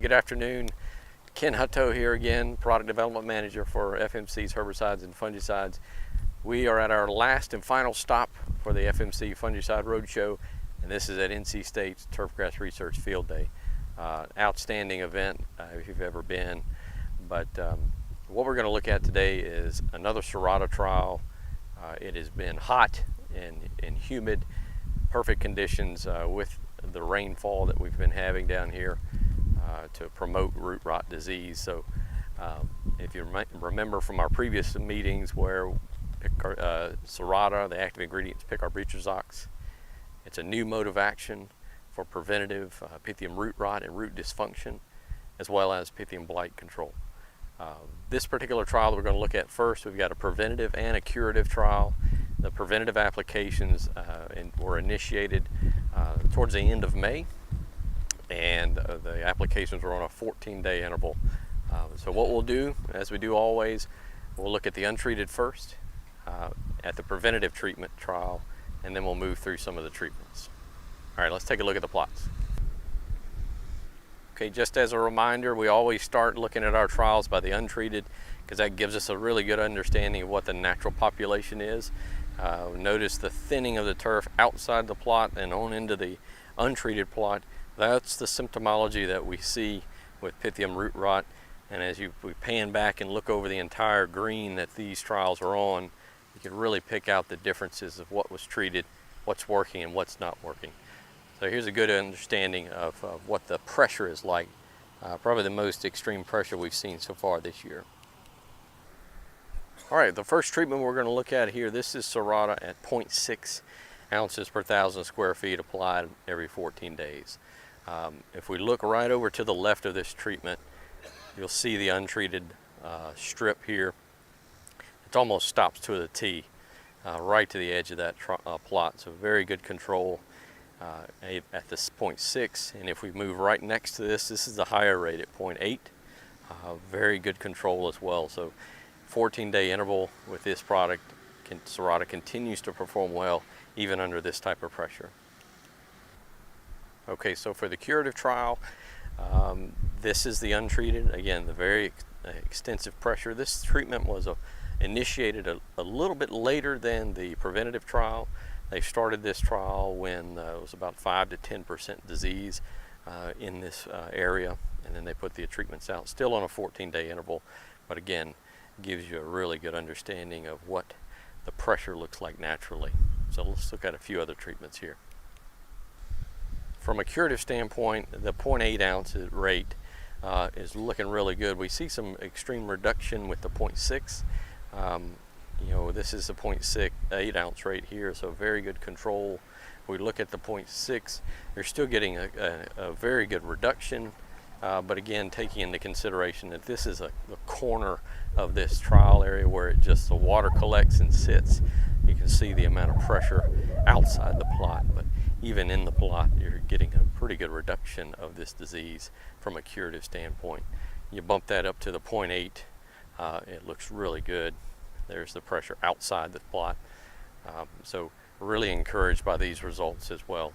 good afternoon. Ken Hutto here again, Product Development Manager for FMC's Herbicides and Fungicides. We are at our last and final stop for the FMC Fungicide Roadshow, and this is at NC State's Turfgrass Research Field Day. Outstanding event if you've ever been. But what we're going to look at today is another Serata trial. It has been hot and humid, perfect conditions with the rainfall that we've been having down here to promote root rot disease. So if you remember from our previous meetings where Serata, the active ingredients, picarbutyrazox, it's a new mode of action for preventative Pythium root rot and root dysfunction, as well as Pythium blight control. This particular trial that we're going to look at first, we've got a preventative and a curative trial. The preventative applications were initiated towards the end of May, and the applications were on a 14-day interval. So what we'll do, as we do always, we'll look at the untreated first, at the preventative treatment trial, and then we'll move through some of the treatments. All right, let's take a look at the plots. Okay, just as a reminder, we always start looking at our trials by the untreated, because that gives us a really good understanding of what the natural population is. Notice the thinning of the turf outside the plot and on into the untreated plot. That's the symptomology that we see with Pythium root rot. And as we pan back and look over the entire green that these trials are on, you can really pick out the differences of what was treated, what's working, and what's not working. So here's a good understanding of what the pressure is like. Probably the most extreme pressure we've seen so far this year. All right, the first treatment we're going to look at here, this is Serata at 0.6 ounces per 1,000 square feet applied every 14 days. If we look right over to the left of this treatment, you'll see the untreated strip here. It almost stops to the T, right to the edge of that plot, so very good control at this 0.6. And if we move right next to this is the higher rate at 0.8. Very good control as well. So 14-day interval with this product, Serata continues to perform well even under this type of pressure. Okay, so for the curative trial, this is the untreated. Again, the very extensive pressure. This treatment was initiated a little bit later than the preventative trial. They started this trial when it was about 5 to 10% disease in this area, and then they put the treatments out, still on a 14-day interval, but again, gives you a really good understanding of what the pressure looks like naturally. So let's look at a few other treatments here. From a curative standpoint, the 0.8 ounce rate is looking really good. We see some extreme reduction with the 0.6. You know, this is a 0.8 ounce rate here, so very good control. If we look at the 0.6, you're still getting a very good reduction, but again, taking into consideration that this is the corner of this trial area where the water collects and sits. You can see the amount of pressure outside the plot, but even in the plot, you're getting a pretty good reduction of this disease from a curative standpoint. You bump that up to the 0.8, it looks really good. There's the pressure outside the plot. So really encouraged by these results as well.